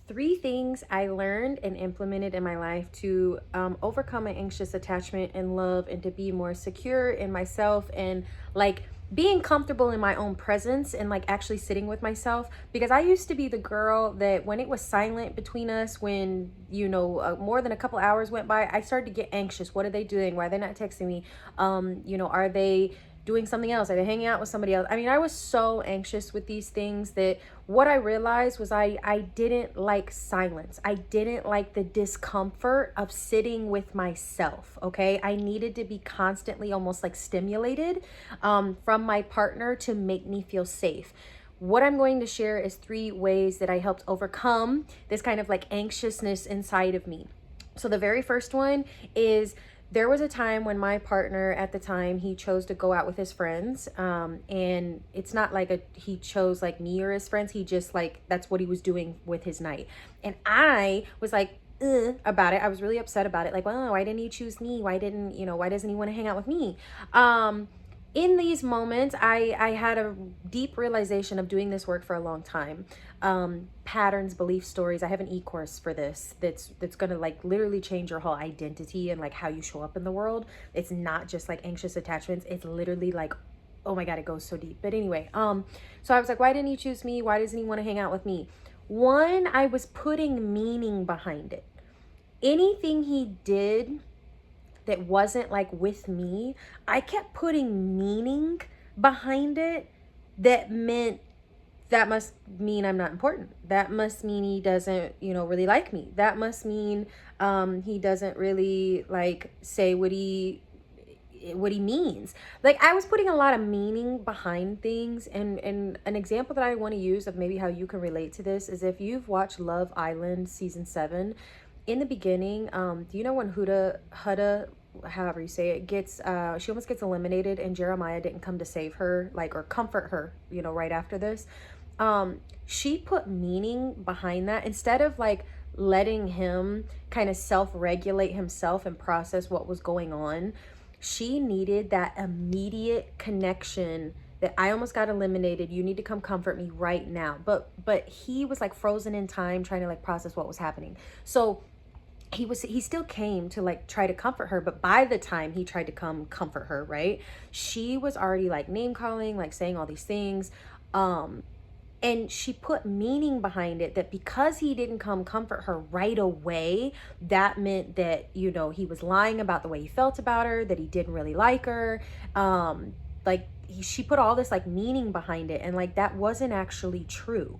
Three things I learned and implemented in my life to overcome my anxious attachment and love, and to be more secure in myself, and like being comfortable in my own presence, and like actually sitting with myself. Because I used to be the girl that when it was silent between us, when more than a couple hours went by, I started to get anxious. What are they doing? Why are they not texting me? Are they doing something else? Are they hanging out with somebody else? I mean, I was so anxious with these things that what I realized was I didn't like silence. I didn't like the discomfort of sitting with myself. Okay. I needed to be constantly almost like stimulated from my partner to make me feel safe. What I'm going to share is three ways that I helped overcome this kind of like anxiousness inside of me. So the very first one is, there was a time when my partner at the time, he chose to go out with his friends, and it's not like he chose like me or his friends. He just like, that's what he was doing with his night. And I was like, about it. I was really upset about it. Like, well, why didn't he choose me? Why doesn't he want to hang out with me? In these moments, I had a deep realization of doing this work for a long time. Patterns, belief stories. I have an e-course for this that's gonna like literally change your whole identity and like how you show up in the world. It's not just like anxious attachments. It's literally like, oh my God, it goes so deep. But anyway, so I was like, why didn't he choose me? Why doesn't he want to hang out with me? One, I was putting meaning behind it. Anything he did that wasn't like with me, I kept putting meaning behind it. That meant, that must mean I'm not important. That must mean he doesn't, really like me. That must mean he doesn't really like say what he means. Like, I was putting a lot of meaning behind things. And an example that I want to use of maybe how you can relate to this is, if you've watched Love Island season 7, in the beginning, do you know when Huda, however you say it, gets she almost gets eliminated, and Jeremiah didn't come to save her, like, or comfort her, right after this. She put meaning behind that, instead of like letting him kind of self-regulate himself and process what was going on. She needed that immediate connection, that I almost got eliminated. You need to come comfort me right now. But he was like frozen in time, trying to like process what was happening. So he still came to like try to comfort her, but by the time he tried to come comfort her, right, she was already like name calling, like saying all these things. And she put meaning behind it, that because he didn't come comfort her right away, that meant that, he was lying about the way he felt about her, that he didn't really like her. She put all this like meaning behind it, and like that wasn't actually true.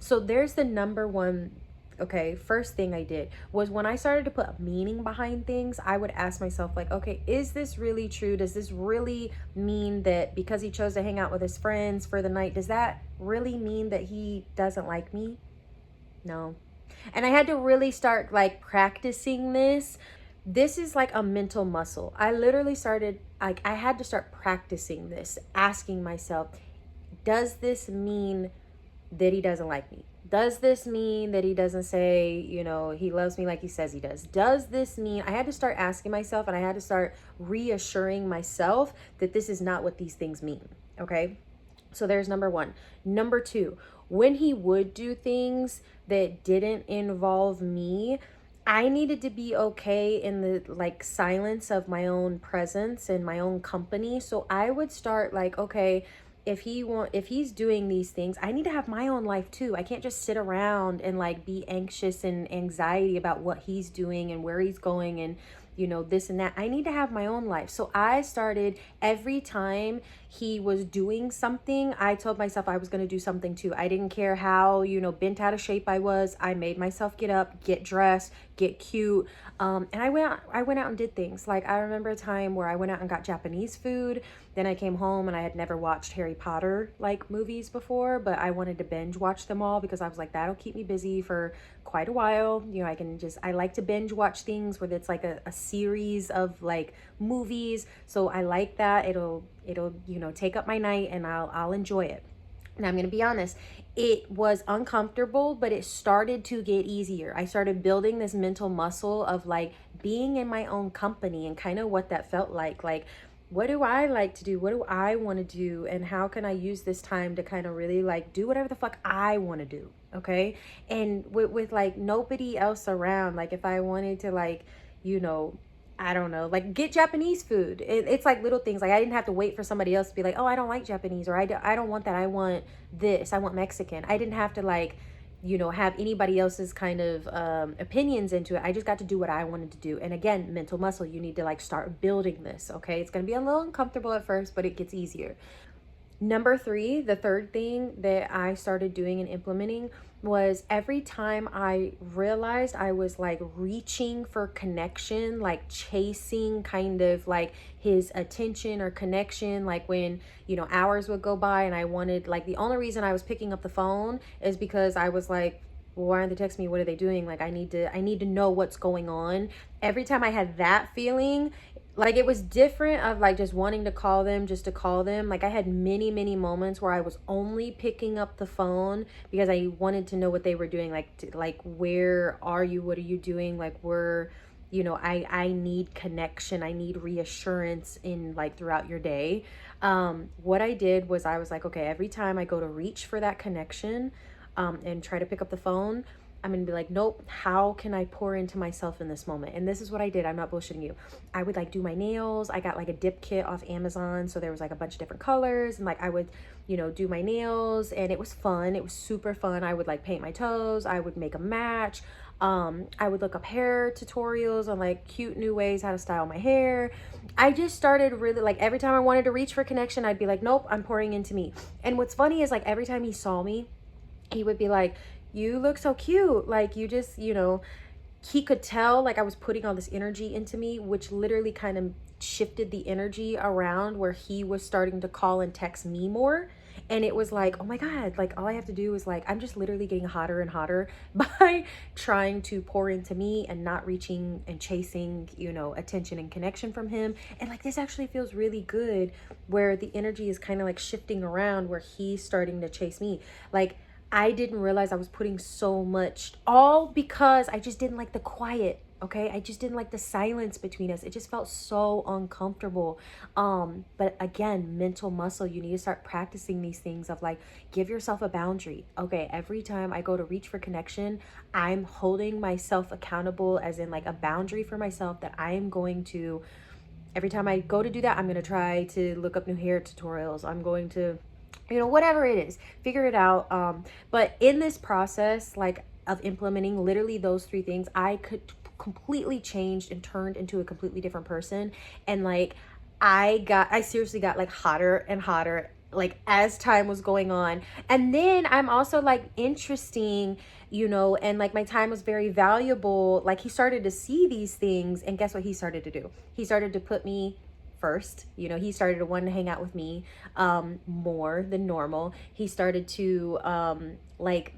So there's the number one. Okay, first thing I did was, when I started to put meaning behind things, I would ask myself, like, okay, is this really true? Does this really mean that because he chose to hang out with his friends for the night, does that really mean that he doesn't like me? No. And I had to really start like practicing this. This is like a mental muscle. I literally started, like, I had to start practicing this, asking myself, does this mean that he doesn't like me? Does this mean that he doesn't say, he loves me like he says he does? Does this mean, I had to start asking myself, and I had to start reassuring myself that this is not what these things mean. Okay. So there's number one. Number two, when he would do things that didn't involve me, I needed to be okay in the like silence of my own presence and my own company. So I would start like, okay, if he's doing these things, I need to have my own life too. I can't just sit around and like be anxious and anxiety about what he's doing and where he's going and this and that. I need to have my own life. So I started, every time he was doing something, I told myself I was going to do something too. I didn't care how, bent out of shape I was. I made myself get up, get dressed, get cute. And I went out and did things. Like, I remember a time where I went out and got Japanese food. Then I came home, and I had never watched Harry Potter like movies before, but I wanted to binge watch them all, because I was like, that'll keep me busy for quite a while. I like to binge watch things where it's like a series of like movies. So I like that. It'll take up my night, and I'll enjoy it. And I'm going to be honest, it was uncomfortable, but it started to get easier. I started building this mental muscle of like being in my own company, and kind of what that felt like. Like, what do I like to do? What do I want to do? And how can I use this time to kind of really like do whatever the fuck I want to do? Okay. And with like nobody else around, like if I wanted to like, you know, I don't know, like get Japanese food. It's like little things. Like I didn't have to wait for somebody else to be like, oh, I don't like Japanese, or I don't want that. I want this. I want Mexican. I didn't have to like, you know, have anybody else's kind of opinions into it. I just got to do what I wanted to do. And again, mental muscle, you need to like start building this. Okay. It's going to be a little uncomfortable at first, but it gets easier. Number three, the third thing that I started doing and implementing was every time I realized I was like reaching for connection, like chasing kind of like his attention or connection, like when, you know, hours would go by and I wanted, like, the only reason I was picking up the phone is because I was like, well, why aren't they texting me? What are they doing? Like, I need to know what's going on. Every time I had that feeling, like it was different of like just wanting to call them just to call them. Like I had many moments where I was only picking up the phone because I wanted to know what they were doing, like like where are you, what are you doing, like we're, you know, I need connection, I need reassurance in like throughout your day. What I did was I was like, okay, every time I go to reach for that connection and try to pick up the phone, I'm gonna be like, nope, how can I pour into myself in this moment? And this is what I did. I'm not bullshitting you. I would like do my nails. I got like a dip kit off Amazon. So there was like a bunch of different colors. And like I would, you know, do my nails. And it was fun. It was super fun. I would like paint my toes. I would make a match. I would look up hair tutorials on like cute new ways how to style my hair. I just started really like every time I wanted to reach for connection, I'd be like, nope, I'm pouring into me. And what's funny is like every time he saw me, he would be like, you look so cute. Like you just, you know, he could tell like I was putting all this energy into me, which literally kind of shifted the energy around where he was starting to call and text me more. And it was like, oh my God, like all I have to do is like, I'm just literally getting hotter and hotter by trying to pour into me and not reaching and chasing, you know, attention and connection from him. And like, this actually feels really good where the energy is kind of like shifting around where he's starting to chase me. Like, I didn't realize I was putting so much, all because I just didn't like the quiet. Okay. I just didn't like the silence between us. It just felt so uncomfortable. But again, mental muscle, you need to start practicing these things of like, give yourself a boundary. Okay. Every time I go to reach for connection, I'm holding myself accountable, as in like a boundary for myself that I am going to, every time I go to do that, I'm going to try to look up new hair tutorials. I'm going to, you know, whatever it is, figure it out. But in this process, like of implementing literally those three things, I could completely changed and turned into a completely different person. And like, I seriously got like hotter and hotter, like as time was going on. And then I'm also like interesting, you know, and like my time was very valuable. Like he started to see these things, and guess what he started to do? He started to put me first. You know, he started to want to hang out with me more than normal. He started to like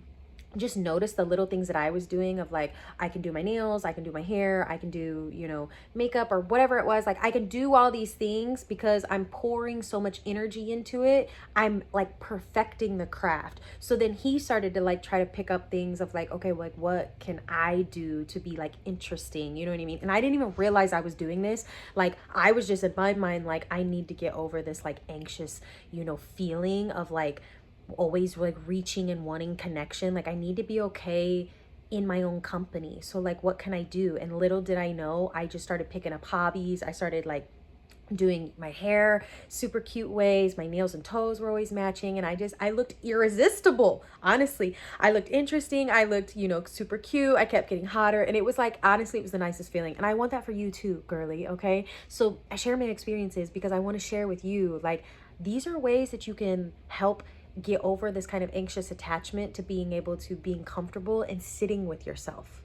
just notice the little things that I was doing of like, I can do my nails, I can do my hair, I can do, you know, makeup or whatever it was. Like I can do all these things because I'm pouring so much energy into it. I'm like perfecting the craft. So then he started to like try to pick up things of like, okay, like what can I do to be like interesting? You know what I mean? And I didn't even realize I was doing this. Like I was just in my mind, like I need to get over this like anxious, you know, feeling of like always like reaching and wanting connection. Like I need to be okay in my own company. So like what can I do? And little did I know, I just started picking up hobbies. I started like doing my hair super cute ways. My nails and toes were always matching, and I looked irresistible. Honestly, I looked interesting. I looked, you know, super cute. I kept getting hotter, and it was like, honestly, it was the nicest feeling. And I want that for you too, girly. Okay, so I share my experiences because I want to share with you, like, these are ways that you can help get over this kind of anxious attachment to being able to being comfortable and sitting with yourself.